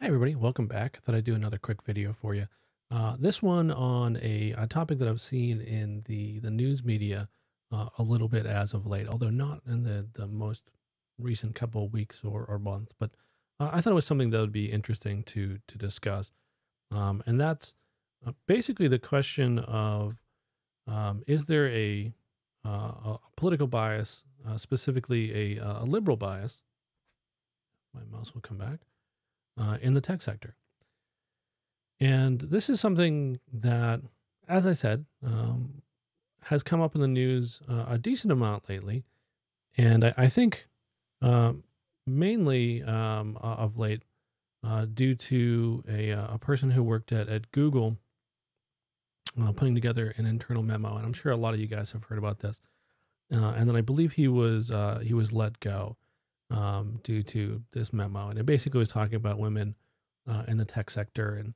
Hi, everybody. Welcome back. I thought I'd do another quick video for you. This one on a topic that I've seen in the news media a little bit as of late, although not in the most recent couple of weeks or months. But I thought it was something that would be interesting to discuss. And that's basically the question of is there a political bias, specifically a liberal bias? My mouse will come back in the tech sector. And this is something that, as I said, has come up in the news a decent amount lately. And I think mainly of late due to a person who worked at Google putting together an internal memo. And I'm sure a lot of you guys have heard about this. And then I believe he was let go due to this memo. And it basically was talking about women in the tech sector and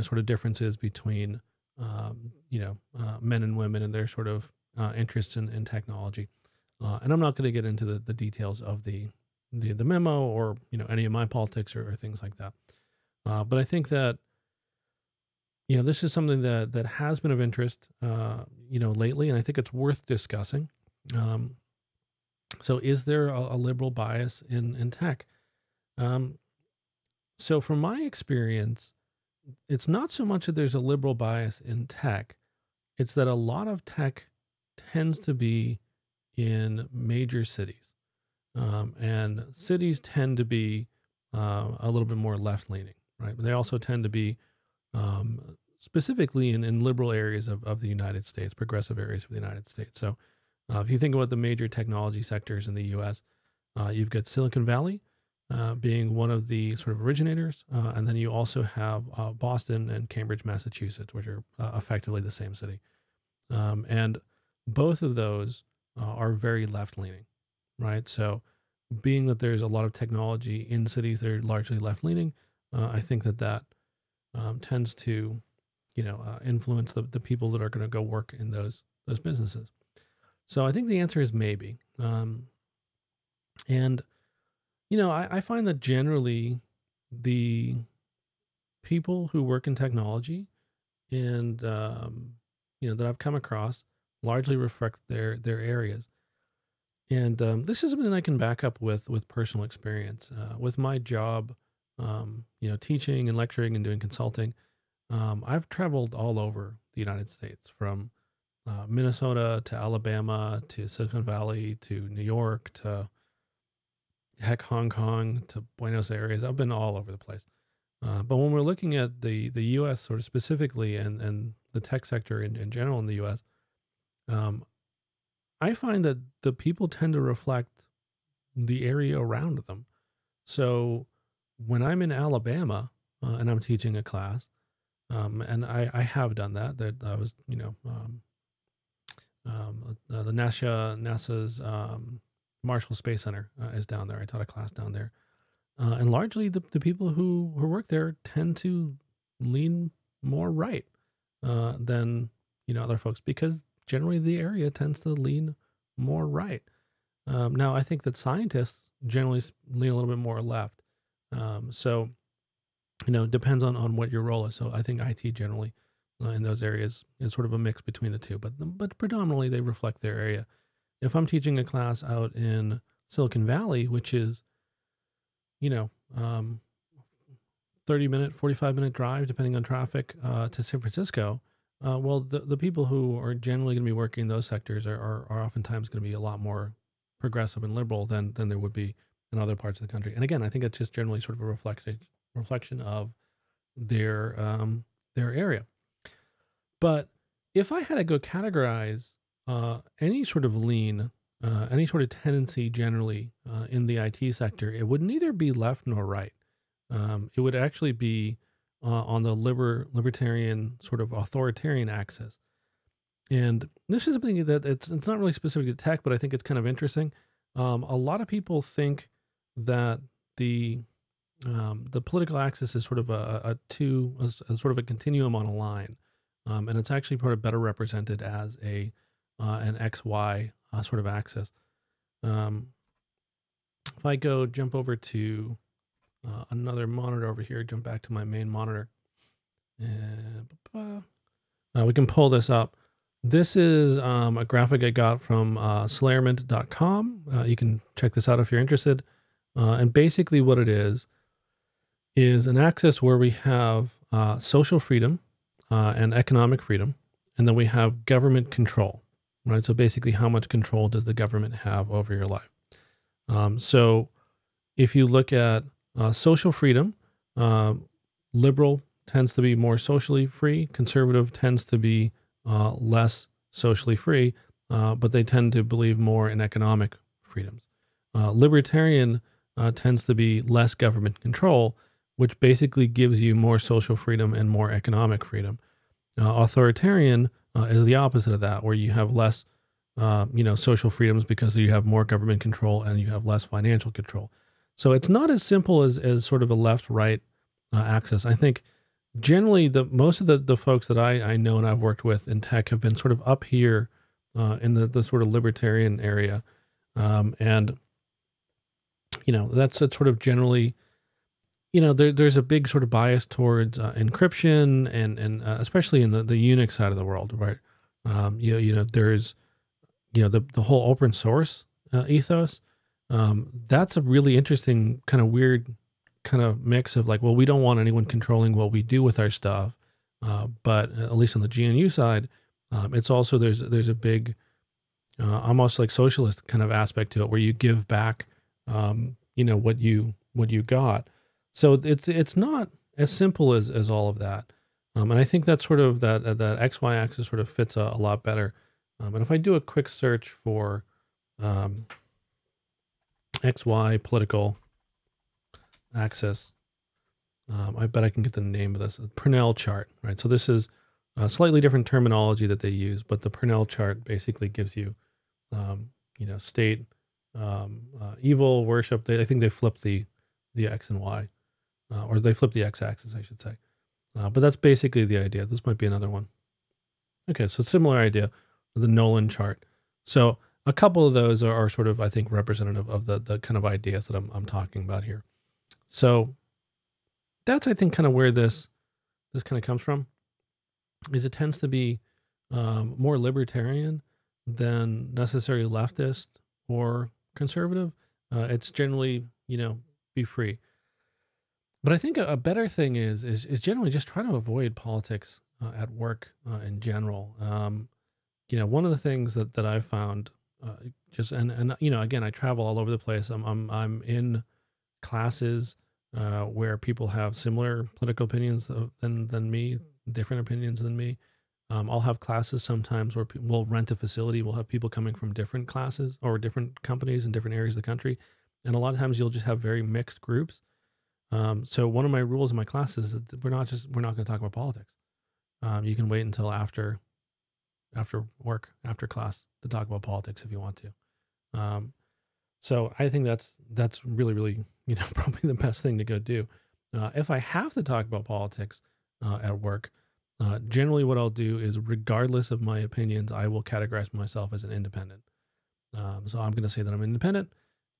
sort of differences between, men and women and their sort of interests in technology. And I'm not going to get into the details of the memo or, any of my politics or things like that. But I think that, this is something that has been of interest, lately, and I think it's worth discussing. Um, so is there a liberal bias in tech? Um, so from my experience, it's not so much that there's a liberal bias in tech, it's that a lot of tech tends to be in major cities. And cities tend to be a little bit more left leaning, right? But they also tend to be specifically in liberal areas of the United States, progressive areas of the United States. So if you think about the major technology sectors in the US, you've got Silicon Valley, being one of the sort of originators. And then you also have Boston and Cambridge, Massachusetts, which are effectively the same city. And both of those are very left leaning, right? So, being that there's a lot of technology in cities that are largely left leaning, I think that tends to, influence the people that are going to go work in those businesses. So, I think the answer is maybe. And I find that generally the people who work in technology and that I've come across largely reflect their areas. And this is something I can back up with personal experience. With my job, teaching and lecturing and doing consulting, I've traveled all over the United States, from Minnesota to Alabama to Silicon Valley to New York to heck, Hong Kong to Buenos Aires. I've been all over the place. But when we're looking at the U.S. sort of specifically and the tech sector in general in the U.S., um, I find that the people tend to reflect the area around them. So when I'm in Alabama and I'm teaching a class, and I have done that. That I was, the NASA's Marshall Space Center is down there. I taught a class down there. And largely the people who work there tend to lean more right than other folks, because generally the area tends to lean more right. Now I think that scientists generally lean a little bit more left. So depends on what your role is. So I think IT generally in those areas is sort of a mix between the two, but predominantly they reflect their area. If I'm teaching a class out in Silicon Valley, which is you know, um, 30-minute, 45-minute drive, depending on traffic, to San Francisco, well, the people who are generally going to be working in those sectors are oftentimes going to be a lot more progressive and liberal than there would be in other parts of the country. And again, I think it's just generally sort of a reflection of their area. But if I had to go categorize any sort of lean, any sort of tendency generally in the IT sector, it would neither be left nor right. It would actually be on the libertarian sort of authoritarian axis. And this is something that it's not really specific to tech, but I think it's kind of interesting. A lot of people think that the political axis is sort of a sort of a continuum on a line, and it's actually sort of better represented as an XY sort of axis. Um, if I go jump over to another monitor over here, jump back to my main monitor. And we can pull this up. This is a graphic I got from Slayerment.com. You can check this out if you're interested. And basically what it is an axis where we have social freedom and economic freedom, and then we have government control, right? So basically, how much control does the government have over your life? So if you look at social freedom, liberal tends to be more socially free, conservative tends to be less socially free, but they tend to believe more in economic freedoms. Libertarian tends to be less government control, which basically gives you more social freedom and more economic freedom. Authoritarian is the opposite of that, where you have less, social freedoms because you have more government control and you have less financial control. So it's not as simple as sort of a left-right axis. I think generally most of the folks that I know and I've worked with in tech have been sort of up here in the sort of libertarian area, and that's sort of generally. There's a big sort of bias towards encryption and especially in the Unix side of the world, right? There's the whole open source ethos. That's a really interesting kind of weird kind of mix of like, well, we don't want anyone controlling what we do with our stuff, but at least on the GNU side, it's also there's a big almost like socialist kind of aspect to it where you give back, what you got. So it's not as simple as all of that, and I think that sort of that XY axis sort of fits a lot better. And if I do a quick search for XY political axis, I bet I can get the name of this Purnell chart, right? So this is a slightly different terminology that they use, but the Purnell chart basically gives you, state, evil, worship. I think they flipped the X and Y. Or they flip the x-axis, I should say. But that's basically the idea. This might be another one. Okay, so similar idea, the Nolan chart. So a couple of those are sort of, I think, representative of the kind of ideas that I'm talking about here. So that's, I think, kind of where this kind of comes from, is it tends to be more libertarian than necessarily leftist or conservative. It's generally, be free. But I think a better thing is generally just try to avoid politics at work in general. One of the things that I've found, and again, I travel all over the place. I'm in classes where people have similar political opinions than me, different opinions than me. I'll have classes sometimes where we'll rent a facility. We'll have people coming from different classes or different companies in different areas of the country, and a lot of times you'll just have very mixed groups. So one of my rules in my class is that we're not going to talk about politics. You can wait until after work, after class to talk about politics if you want to. So I think that's really, really, probably the best thing to go do. If I have to talk about politics at work, generally what I'll do is, regardless of my opinions, I will categorize myself as an independent. So I'm going to say that I'm independent.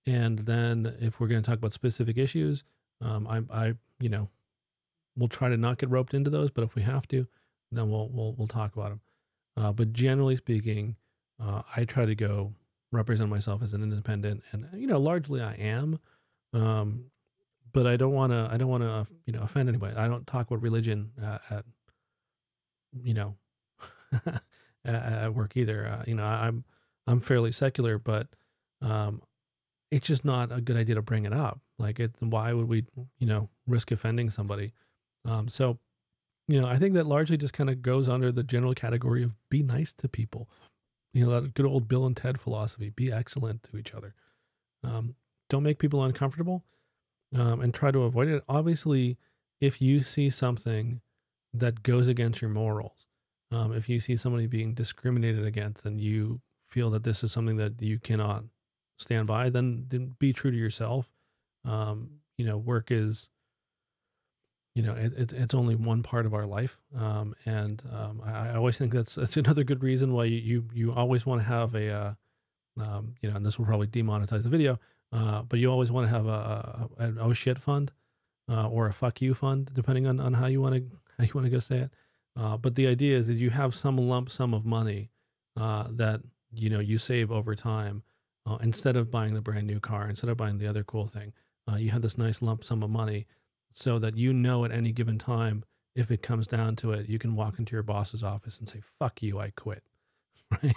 And then if we're going to talk about specific issues, we'll try to not get roped into those, but if we have to, then we'll talk about them. But generally speaking, I try to go represent myself as an independent, and largely I am. But I don't want to offend anybody. I don't talk about religion at at work either. I'm fairly secular, but it's just not a good idea to bring it up. Like, why would we, risk offending somebody? So, I think that largely just kind of goes under the general category of be nice to people. That good old Bill and Ted philosophy, be excellent to each other. Don't make people uncomfortable, and try to avoid it. Obviously, if you see something that goes against your morals, if you see somebody being discriminated against and you feel that this is something that you cannot stand by, then be true to yourself. Work is, it's only one part of our life. And I always think that's another good reason why you always want to have and this will probably demonetize the video, but you always want to have an oh shit fund. or a fuck you fund, depending on how you want to go say it. But the idea is you have some lump sum of money that you save over time. Instead of buying the brand new car, instead of buying the other cool thing, you have this nice lump sum of money, so that at any given time, if it comes down to it, you can walk into your boss's office and say, "Fuck you, I quit." Right?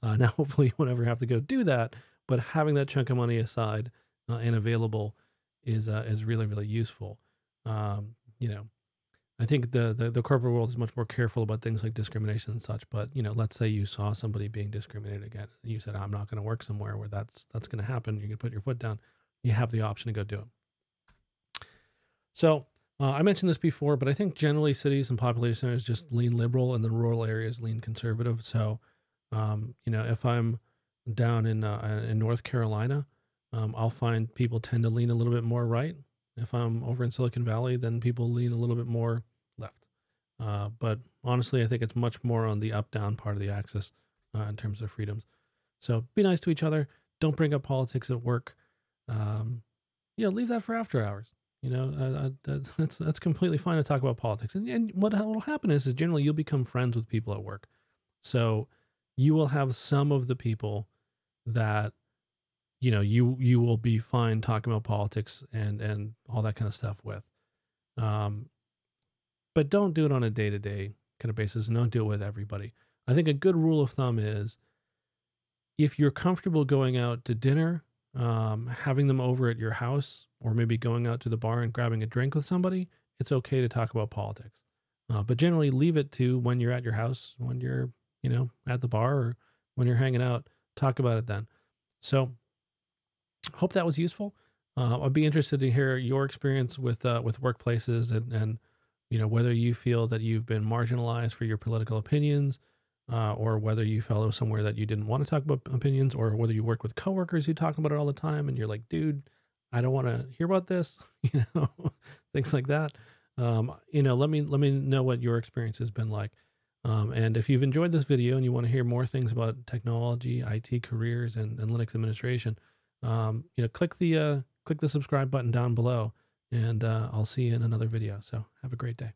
Now, hopefully, you won't ever have to go do that, but having that chunk of money aside and available is really really useful. Um, you know, I think the corporate world is much more careful about things like discrimination and such. But let's say you saw somebody being discriminated against, and you said, "I'm not going to work somewhere where that's going to happen." You can put your foot down. You have the option to go do it. So I mentioned this before, but I think generally cities and population centers just lean liberal, and the rural areas lean conservative. So if I'm down in North Carolina, I'll find people tend to lean a little bit more right. If I'm over in Silicon Valley, then people lean a little bit more left. But honestly, I think it's much more on the up-down part of the axis in terms of freedoms. So be nice to each other. Don't bring up politics at work. Um, leave that for after hours. That's completely fine to talk about politics. And what will happen is generally you'll become friends with people at work. So you will have some of the people that you will be fine talking about politics and all that kind of stuff with. But don't do it on a day-to-day kind of basis, and don't do it with everybody. I think a good rule of thumb is, if you're comfortable going out to dinner, having them over at your house, or maybe going out to the bar and grabbing a drink with somebody, it's okay to talk about politics. But generally leave it to when you're at your house, when you're, at the bar, or when you're hanging out, talk about it then. So hope that was useful. I'd be interested to hear your experience with workplaces, and whether you feel that you've been marginalized for your political opinions, or whether you fell somewhere that you didn't want to talk about opinions, or whether you work with coworkers who talk about it all the time, and you're like, dude, I don't want to hear about this, things like that. Let me know what your experience has been like. And if you've enjoyed this video and you want to hear more things about technology, IT careers, and Linux administration, click the subscribe button down below, and I'll see you in another video. So have a great day.